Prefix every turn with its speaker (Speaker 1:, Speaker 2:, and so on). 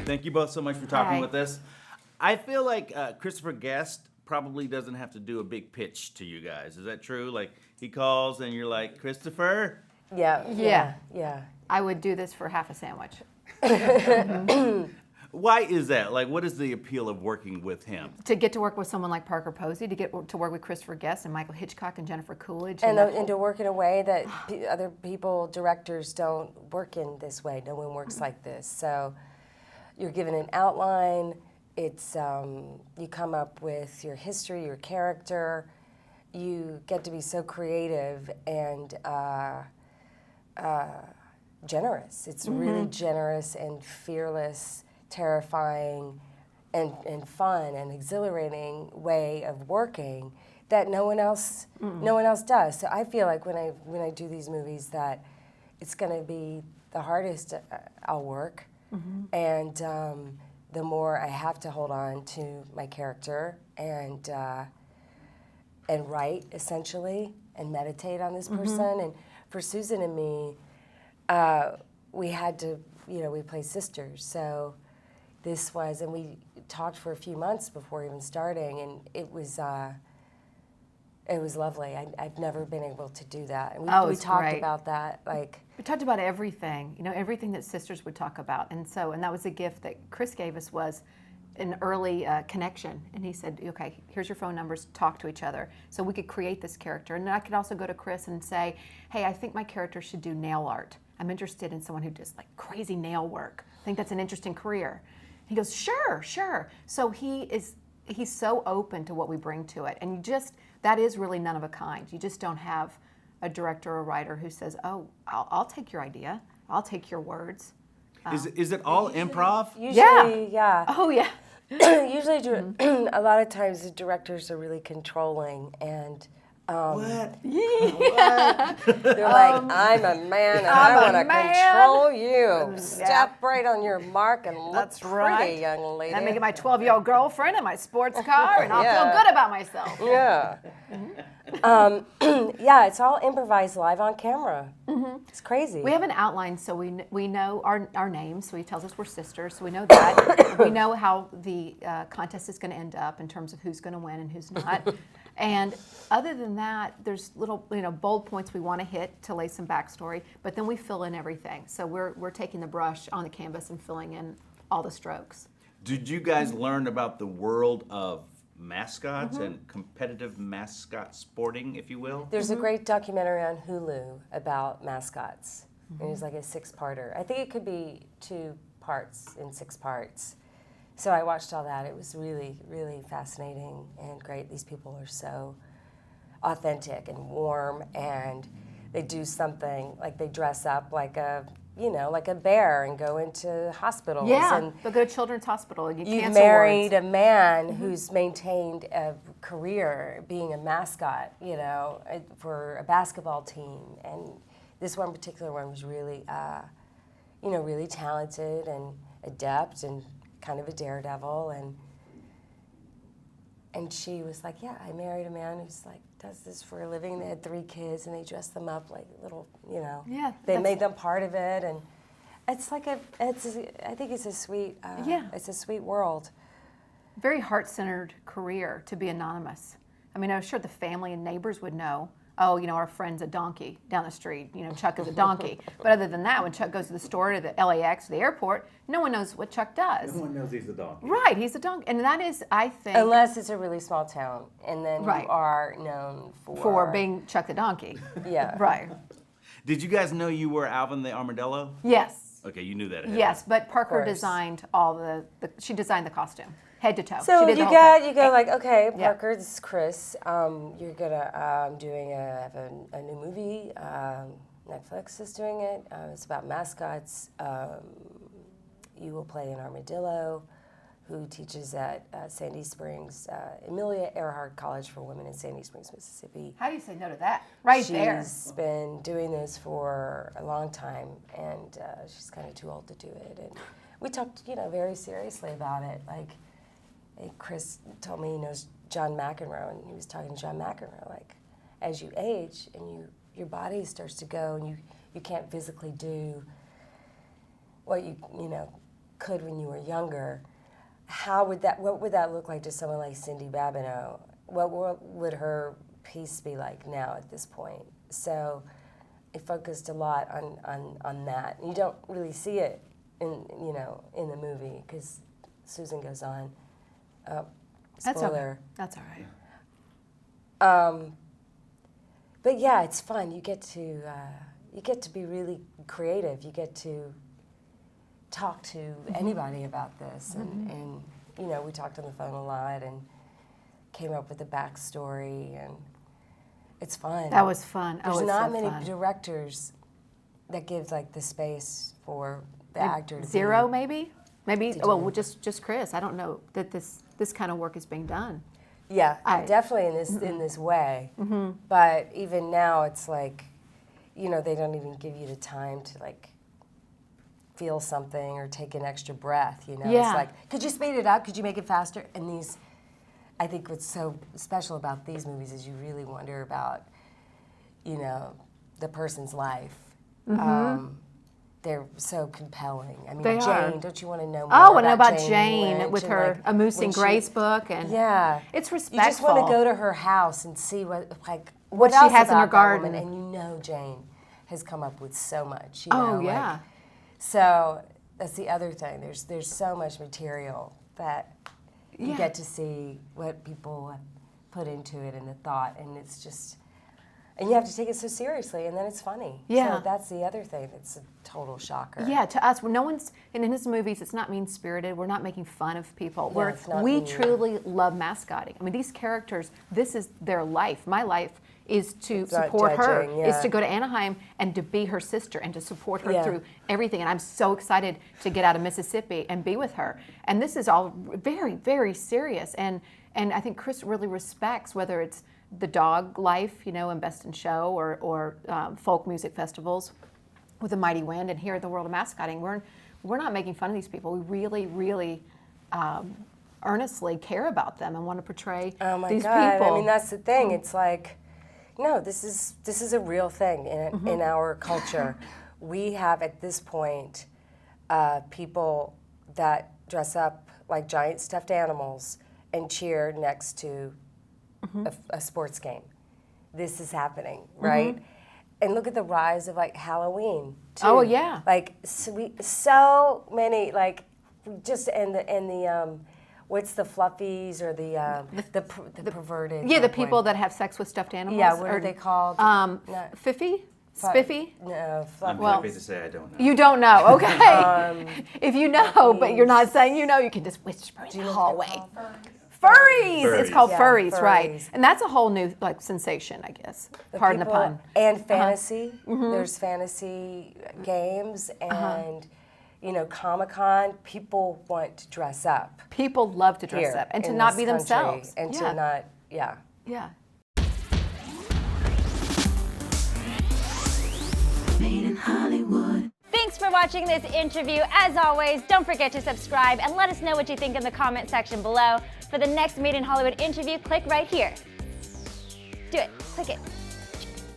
Speaker 1: Thank you both so much for talking
Speaker 2: Hi.
Speaker 1: with us. I feel like Christopher Guest probably doesn't have to do a big pitch to you guys. Is that true? Like he calls and you're like, Christopher?
Speaker 3: Yeah.
Speaker 2: I would do this for half a sandwich.
Speaker 1: Why is that? Like, what is the appeal of working with him?
Speaker 2: To get to work with someone like Parker Posey, to get to work with Christopher Guest and Michael Hitchcock and Jennifer Coolidge.
Speaker 3: And to work in a way that other people, directors, don't work in this way. No one works like this. So you're given an outline. It's you come up with your history, your character. You get to be so creative and generous. It's really generous and fearless, terrifying, and fun and exhilarating way of working that no one else does. So I feel like when I do these movies that it's going to be the hardest I'll work, and the more I have to hold on to my character and write essentially and meditate on this person. And for Susan and me, we had to, we play sisters, so this was, and we talked for a few months before even starting, and it was lovely. I've never been able to do that, and we talked
Speaker 2: great.
Speaker 3: about that, like.
Speaker 2: We talked about everything, everything that sisters would talk about, and that was a gift that Chris gave us, was an early connection, and he said, okay, here's your phone numbers, talk to each other, so we could create this character. And then I could also go to Chris and say, hey, I think my character should do nail art. I'm interested in someone who does like crazy nail work. I think that's an interesting career. He goes, sure. So he's so open to what we bring to it, and that is really none of a kind. You just don't have a director or a writer who says, oh, I'll take your idea, I'll take your words.
Speaker 1: Is it all improv?
Speaker 3: Usually, yeah.
Speaker 2: Oh, yeah.
Speaker 3: Usually, a lot of times the directors are really controlling, and
Speaker 1: What?
Speaker 3: they're like, I'm a man and I want to control you. Step right on your mark and look
Speaker 2: That's
Speaker 3: pretty,
Speaker 2: right.
Speaker 3: young lady.
Speaker 2: Let me get my 12-year-old girlfriend and my sports car, and I'll feel good about myself.
Speaker 3: Yeah. Yeah, it's all improvised live on camera. It's crazy.
Speaker 2: We have an outline, so we know our names, so he tells us we're sisters, so we know that. We know how the contest is going to end up in terms of who's going to win and who's not. And other than that, there's little bold points we want to hit to lay some backstory, but then we fill in everything. So we're taking the brush on the canvas and filling in all the strokes.
Speaker 1: Did you guys learn about the world of mascots and competitive mascot sporting, if you will?
Speaker 3: There's a great documentary on Hulu about mascots. It was like a 6-parter. I think it could be 2 parts in 6 parts. So I watched all that. It was really, really fascinating and great. These people are so authentic and warm, and they do something, like they dress up like a bear and go into hospitals.
Speaker 2: Yeah,
Speaker 3: and
Speaker 2: they'll go to Children's Hospital and get
Speaker 3: you've
Speaker 2: cancer
Speaker 3: married
Speaker 2: wards.
Speaker 3: a man who's maintained a career being a mascot, for a basketball team. And this one particular one was really, really talented and adept and kind of a daredevil. And she was like, yeah, I married a man who's like, does this for a living. They had 3 kids, and they dressed them up like little,
Speaker 2: Yeah,
Speaker 3: they made them part of it. And it's like I think it's a sweet, it's a sweet world.
Speaker 2: Very heart-centered career to be anonymous. I mean, I'm sure the family and neighbors would know, oh, our friend's a donkey down the street, Chuck is a donkey. But other than that, when Chuck goes to the store, to the LAX, or the airport, no one knows what Chuck does.
Speaker 1: No one knows he's a donkey.
Speaker 2: Right, he's a donkey. And that is, I think...
Speaker 3: Unless it's a really small town, and then
Speaker 2: Right.
Speaker 3: you are known
Speaker 2: for being Chuck the donkey.
Speaker 3: Yeah.
Speaker 2: Right.
Speaker 1: Did you guys know you were Alvin the Armadillo?
Speaker 2: Yes.
Speaker 1: Okay, you knew that ahead.
Speaker 2: Yes, but Parker
Speaker 3: course.
Speaker 2: designed all she designed the costume, head to toe.
Speaker 3: So
Speaker 2: she did
Speaker 3: you
Speaker 2: the whole thing.
Speaker 3: go like, okay,
Speaker 2: Yeah.
Speaker 3: Parker, this is Chris. You're gonna doing a new movie. Netflix is doing it. It's about mascots. You will play an armadillo who teaches at Sandy Springs, Amelia Earhart College for Women in Sandy Springs, Mississippi.
Speaker 2: How do you say no to that? Right there.
Speaker 3: She's been doing this for a long time, and she's kind of too old to do it. And we talked, very seriously about it. Like, Chris told me he knows John McEnroe, and he was talking to John McEnroe, like, as you age and your body starts to go, and you can't physically do what you could when you were younger, what would that look like to someone like Cindy Babineau? What would her piece be like now at this point? So it focused a lot on that. You don't really see it in the movie because Susan goes on. Spoiler.
Speaker 2: That's all right.
Speaker 3: But yeah, it's fun. You get to be really creative. You get to talk to anybody about this, and we talked on the phone a lot and came up with a backstory, and it's fun.
Speaker 2: That was fun.
Speaker 3: There's
Speaker 2: it's
Speaker 3: not
Speaker 2: so
Speaker 3: many
Speaker 2: fun.
Speaker 3: directors that give like the space for the actor to
Speaker 2: Zero,
Speaker 3: be.
Speaker 2: maybe. Well, just Chris. I don't know that this kind of work is being done.
Speaker 3: Yeah, definitely in this way. But even now, it's like, they don't even give you the time to like feel something or take an extra breath.
Speaker 2: Yeah.
Speaker 3: It's like, could you speed it up? Could you make it faster? And I think what's so special about these movies is you really wonder about, the person's life. They're so compelling. I mean,
Speaker 2: They
Speaker 3: Jane,
Speaker 2: are.
Speaker 3: don't you want to know more
Speaker 2: Oh, I know about
Speaker 3: Jane
Speaker 2: Jane
Speaker 3: Lynch
Speaker 2: with
Speaker 3: and,
Speaker 2: her
Speaker 3: like,
Speaker 2: A Moose
Speaker 3: when
Speaker 2: and
Speaker 3: she-
Speaker 2: Grace book, and
Speaker 3: Yeah.
Speaker 2: it's respectful.
Speaker 3: You just want to go to her house and see what
Speaker 2: What she
Speaker 3: else
Speaker 2: has in her
Speaker 3: about that woman,
Speaker 2: garden.
Speaker 3: and Jane has come up with so much.
Speaker 2: Oh, yeah.
Speaker 3: So that's the other thing. There's so much material that you
Speaker 2: Yeah.
Speaker 3: get to see what people have put into it and the thought, and it's just, and you have to take it so seriously, and then it's funny.
Speaker 2: Yeah.
Speaker 3: So that's the other thing that's a total shocker.
Speaker 2: Yeah, to us, no one's, and in his movies, it's not mean-spirited. We're not making fun of people.
Speaker 3: Yeah, it's not
Speaker 2: we
Speaker 3: mean.
Speaker 2: truly love mascotting. I mean, these characters, this is their life. My life is to
Speaker 3: It's not
Speaker 2: support her,
Speaker 3: judging,
Speaker 2: is
Speaker 3: yeah.
Speaker 2: to go to Anaheim and to be her sister and to support her
Speaker 3: Yeah.
Speaker 2: through everything. And I'm so excited to get out of Mississippi and be with her. And this is all very, very serious. And I think Chris really respects whether it's the dog life, in Best in Show or folk music festivals with the Mighty Wind, and here at the World of Mascotting, we're not making fun of these people. We really, really earnestly care about them and want to portray
Speaker 3: Oh my
Speaker 2: these
Speaker 3: God!
Speaker 2: people.
Speaker 3: I mean, that's the thing. It's like, no, this is a real thing in our culture. We have at this point people that dress up like giant stuffed animals and cheer next to a sports game. This is happening, right? And look at the rise of like Halloween. Too.
Speaker 2: Oh, yeah.
Speaker 3: Like so many like just and the what's the fluffies or the perverted?
Speaker 2: yeah, the
Speaker 3: like,
Speaker 2: people
Speaker 3: when-
Speaker 2: that have sex with stuffed animals.
Speaker 3: Yeah, what are they called?
Speaker 2: Fiffy? Spiffy?
Speaker 3: No, fluffy.
Speaker 1: I'm
Speaker 2: Well,
Speaker 1: happy to say I don't know.
Speaker 2: You don't know, okay. If you know, but you're not saying you know, you can just whisper in the hallway. Furries. It's
Speaker 1: Furries.
Speaker 2: called
Speaker 3: Yeah,
Speaker 2: furries, right?
Speaker 3: furries.
Speaker 2: And that's a whole new sensation, I guess. Pardon the
Speaker 3: People-
Speaker 2: pun.
Speaker 3: And fantasy. There's fantasy games and Comic-Con. People want to dress up.
Speaker 2: People love to dress
Speaker 3: Here
Speaker 2: up and to
Speaker 3: in
Speaker 2: not
Speaker 3: this
Speaker 2: be
Speaker 3: country,
Speaker 2: themselves.
Speaker 3: and
Speaker 2: yeah.
Speaker 3: to not
Speaker 2: Yeah.
Speaker 4: Made in Hollywood.
Speaker 5: Thanks for watching this interview. As always, don't forget to subscribe and let us know what you think in the comment section below. For the next Made in Hollywood interview, click right here. Do it. Click it.